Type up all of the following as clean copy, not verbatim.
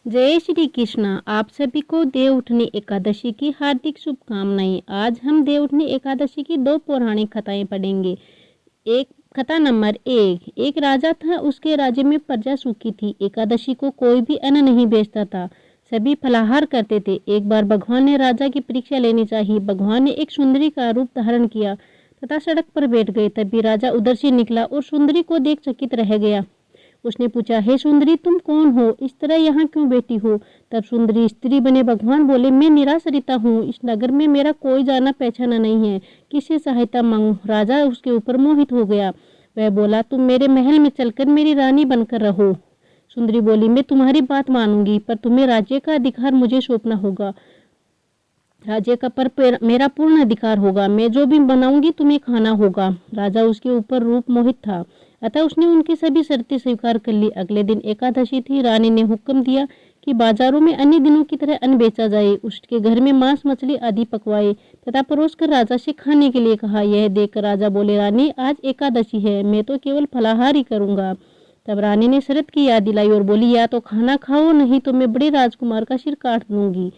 जय श्री कृष्णा। आप सभी को देवउठनी एकादशी की हार्दिक शुभकामनाएं। आज हम देवउठनी एकादशी की दो पौराणिक कथाएं पढ़ेंगे। एक कथा नंबर एक राजा था, उसके राज्य में प्रजा सूखी थी। एकादशी को कोई भी अन्न नहीं बेचता था, सभी फलाहार करते थे। एक बार भगवान ने राजा की परीक्षा लेनी चाहिए। भगवान ने एक सुंदरी का रूप धारण किया तथा सड़क पर बैठ गए। तभी राजा उधर से निकला और सुंदरी को देख चकित रह गया। उसने पूछा, हे सुंदरी, तुम कौन हो? इस तरह यहाँ क्यों बैठी हो? तब सुंदरी स्त्री बने भगवान बोले, मैं निराश्रिता हूँ, इस नगर में मेरा कोई जाना पहचाना नहीं है, किससे सहायता मांगूं? राजा उसके ऊपर मोहित हो गया। वह बोला, तुम मेरे महल में चलकर मेरी रानी बनकर रहो। सुंदरी बोली, मैं तुम्हारी बात मानूंगी, पर तुम्हें राज्य का अधिकार मुझे सौंपना होगा। राज्य का पर मेरा पूर्ण अधिकार होगा। मैं जो भी बनाऊंगी तुम्हें खाना होगा। राजा उसके ऊपर रूप मोहित था, अतः उसने उनकी सभी शर्तें स्वीकार कर ली। अगले दिन एकादशी थी। रानी ने हुक्म दिया कि बाजारों में अन्य दिनों की तरह अन्न बेचा जाए। उसके घर में मांस मछली आदि पकवाए तथा परोस कर राजा से खाने के लिए कहा। यह देखकर राजा बोले, रानी, आज एकादशी है, मैं तो केवल फलाहार ही करूंगा। तब रानी ने शरत की याद दिलाई और बोली, या तो खाना खाओ, नहीं तो मैं बड़े राजकुमार का सिर काट दूंगी।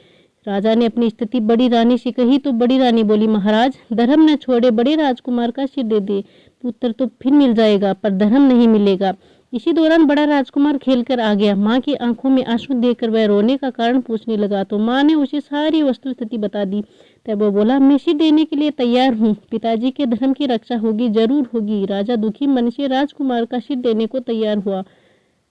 राजा ने अपनी स्थिति बड़ी रानी से कही तो बड़ी रानी बोली, महाराज, धर्म न छोड़े बड़े राजकुमार का सिर दे दे। पुत्र तो फिर मिल जाएगा, पर धर्म नहीं मिलेगा। इसी दौरान बड़ा राजकुमार खेलकर आ गया। माँ की आंखों में आंसू देखकर वह रोने का कारण पूछने लगा तो माँ ने उसे सारी वस्तु स्थिति बता दी। तब वो बोला, मैं सिर देने के लिए तैयार हूँ, पिताजी के धर्म की रक्षा होगी, जरूर होगी। राजा दुखी मन से राजकुमार का सिर देने को तैयार हुआ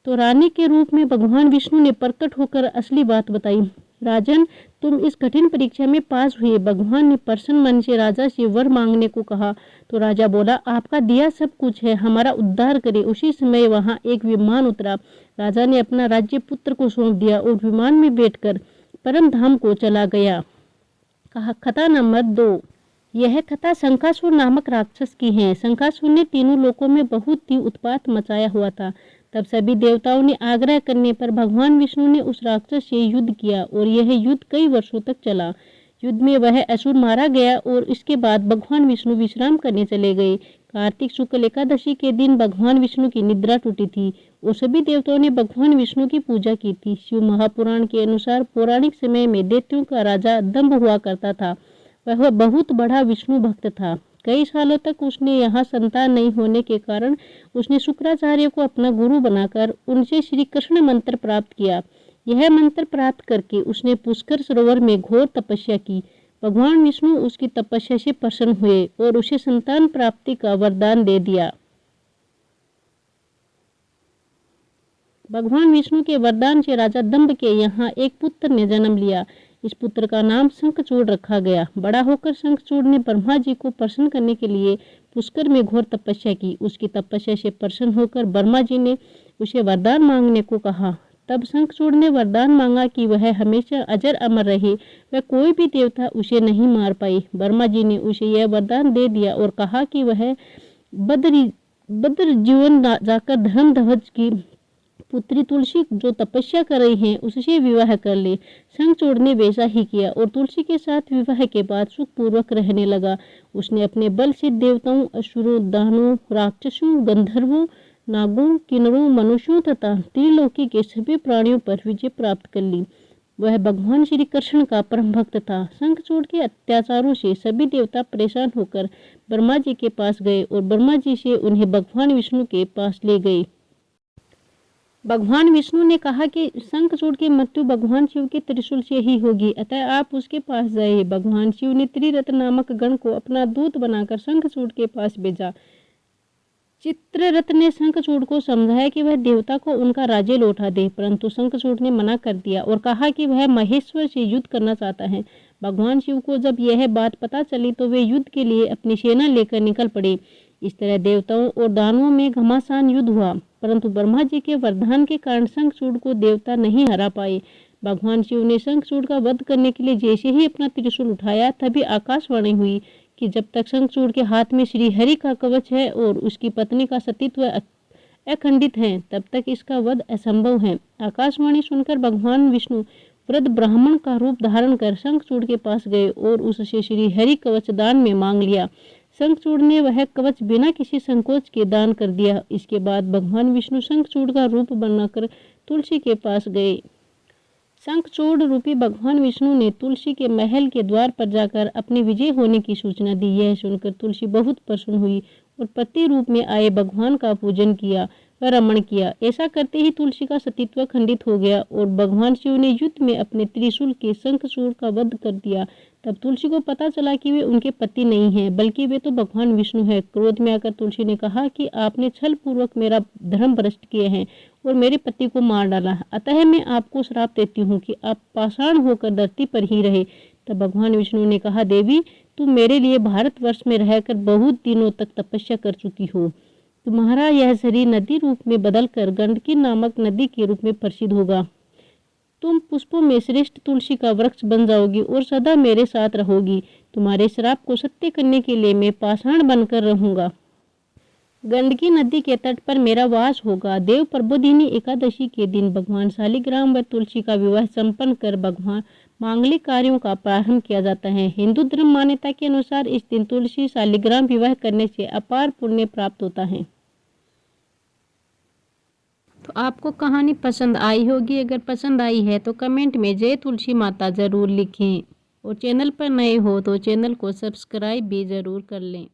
तो रानी के रूप में भगवान विष्णु ने प्रकट होकर असली बात बताई। राजन, तुम इस कठिन परीक्षा में पास हुए। भगवान ने प्रसन्न मन से राजा से वर मांगने को कहा तो राजा बोला, आपका दिया सब कुछ है, हमारा उद्धार करे। उसी समय वहां एक विमान उतरा। राजा ने अपना राज्य पुत्र को सौंप दिया और विमान में बैठकर परम धाम को चला गया। कथा नंबर 2। यह कथा शंखासुर नामक राक्षस की है। शंखासुर ने तीनों लोकों में बहुत ही उत्पात मचाया हुआ था। तब सभी देवताओं ने आग्रह करने पर भगवान विष्णु ने उस राक्षस से युद्ध किया और यह युद्ध कई वर्षों तक चला। युद्ध में वह असुर मारा गया और इसके बाद भगवान विष्णु विश्राम करने चले गए। कार्तिक शुक्ल एकादशी के दिन भगवान विष्णु की निद्रा टूटी थी और सभी देवताओं ने भगवान विष्णु की पूजा की थी। शिव महापुराण के अनुसार पौराणिक समय में दैत्यों का राजा दंभ हुआ करता था। वह बहुत बड़ा विष्णु भक्त था। कई सालों तक उसने यहाँ संतान नहीं होने के कारण उसने शुक्राचार्य को अपना गुरु बनाकर उनसे श्री कृष्ण मंत्र प्राप्त किया। यह मंत्र प्राप्त करके उसने पुष्कर सरोवर में घोर तपस्या की। भगवान विष्णु उसकी तपस्या से प्रसन्न हुए और उसे संतान प्राप्ति का वरदान दे दिया। भगवान विष्णु के वरदान से राजा दंभ के यहाँ एक पुत्र ने जन्म लिया। इस पुत्र का नाम शंखचूड़ रखा गया। बड़ा होकर शंखचूड़ ने ब्रह्मा जी को प्रसन्न करने के लिए पुष्कर में घोर तपस्या की। उसकी तपस्या से प्रसन्न होकर ब्रह्मा जी ने उसे वरदान मांगने को कहा। तब शंखचूड़ ने वरदान मांगा कि वह हमेशा अजर अमर रहे, वह कोई भी देवता उसे नहीं मार पाए। ब्रह्मा जी ने उसे यह वरदान दे दिया और कहा कि वह बद्र जीवन जाकर धर्मध्वज की पुत्री तुलसी जो तपस्या कर रही हैं उससे विवाह कर ले। शंखचूड़ ने वैसा ही किया और तुलसी के साथ विवाह के बाद सुखपूर्वक रहने लगा। उसने अपने बल से देवताओं, असुरों, दानवों, राक्षसों, गंधर्वों, नागों, किन्नरों, मनुष्यों तथा त्रिलोकी के सभी प्राणियों पर विजय प्राप्त कर ली। वह भगवान श्री कृष्ण का परम भक्त था। शंखचूड़ के अत्याचारों से सभी देवता परेशान होकर ब्रह्मा जी के पास गए और ब्रह्मा जी से उन्हें भगवान विष्णु के पास ले गए। भगवान विष्णु ने कहा कि शंखचूड़ की मृत्यु भगवान शिव के त्रिशूल से ही होगी, अतः आप उसके पास जाइए। भगवान शिव ने त्रिरत्न नामक गण को अपना दूत बनाकर शंखचूड़ के पास भेजा। चित्ररथ ने शंखचूड़ को समझाया कि वह देवता को उनका राज्य लौटा दे, परंतु शंखचूड़ ने मना कर दिया और कहा कि वह महेश्वर से युद्ध करना चाहता है। भगवान शिव को जब यह बात पता चली तो वे युद्ध के लिए अपनी सेना लेकर निकल पड़े। इस तरह देवताओं और दानवों में घमासान युद्ध हुआ, परंतु ब्रह्मा जी के वरदान के कारण शंखचूड़ को देवता नहीं हरा पाए। भगवान शिव ने शंखचूड़ का वध करने के लिए जैसे ही अपना त्रिशूल उठाया तभी आकाशवाणी हुई कि जब तक शंखचूड़ के हाथ में श्री हरि का कवच है और उसकी पत्नी का सतीत्व अखंडित है, तब तक इसका वध असंभव है। आकाशवाणी सुनकर भगवान विष्णु वृद्ध ब्राह्मण का रूप धारण कर शंखचूड़ के पास गए और उससे श्री हरि कवच दान में मांग लिया। शंखचूड़ ने वह कवच बिना किसी संकोच के दान कर दिया। इसके बाद भगवान विष्णु शंखचूड़ का रूप बनाकर तुलसी के पास गए। शंखचूड़ रूपी भगवान विष्णु ने तुलसी के महल के द्वार पर जाकर अपनी विजय होने की सूचना दी। यह सुनकर तुलसी बहुत प्रसन्न हुई और पति रूप में आए भगवान का पूजन किया व रमण किया। ऐसा करते ही तुलसी का सतीत्व खंडित हो गया और भगवान शिव ने युद्ध में अपने त्रिशूल के शंखचूड़ का वध कर दिया। तब तुलसी को पता चला कि वे उनके पति नहीं हैं, बल्कि वे तो भगवान विष्णु हैं। क्रोध में आकर तुलसी ने कहा कि आपने छल पूर्वक मेरा धर्म भ्रष्ट किए हैं और मेरे पति को मार डाला, अतः मैं आपको श्राप देती हूँ कि आप पाषाण होकर धरती पर ही रहे। तब भगवान विष्णु ने कहा, देवी तुम मेरे लिए भारतवर्ष में रहकर बहुत दिनों तक तपस्या कर चुकी हो। तुम्हारा यह शरीर नदी रूप में बदलकर गंडकी नामक नदी के रूप में प्रसिद्ध होगा। तुम पुष्पों में श्रेष्ठ तुलसी का वृक्ष बन जाओगी और सदा मेरे साथ रहोगी। तुम्हारे श्राप को सत्य करने के लिए मैं पाषाण बनकर रहूंगा। गंडकी नदी के तट पर मेरा वास होगा। देव प्रबोधिनी एकादशी के दिन भगवान शालिग्राम व तुलसी का विवाह संपन्न कर भगवान मांगलिक कार्यों का प्रारंभ किया जाता है। हिंदू धर्म मान्यता के अनुसार इस दिन तुलसी शालिग्राम विवाह करने से अपार पुण्य प्राप्त होता है। तो आपको कहानी पसंद आई होगी। अगर पसंद आई है तो कमेंट में जय तुलसी माता ज़रूर लिखें और चैनल पर नए हो तो चैनल को सब्सक्राइब भी ज़रूर कर लें।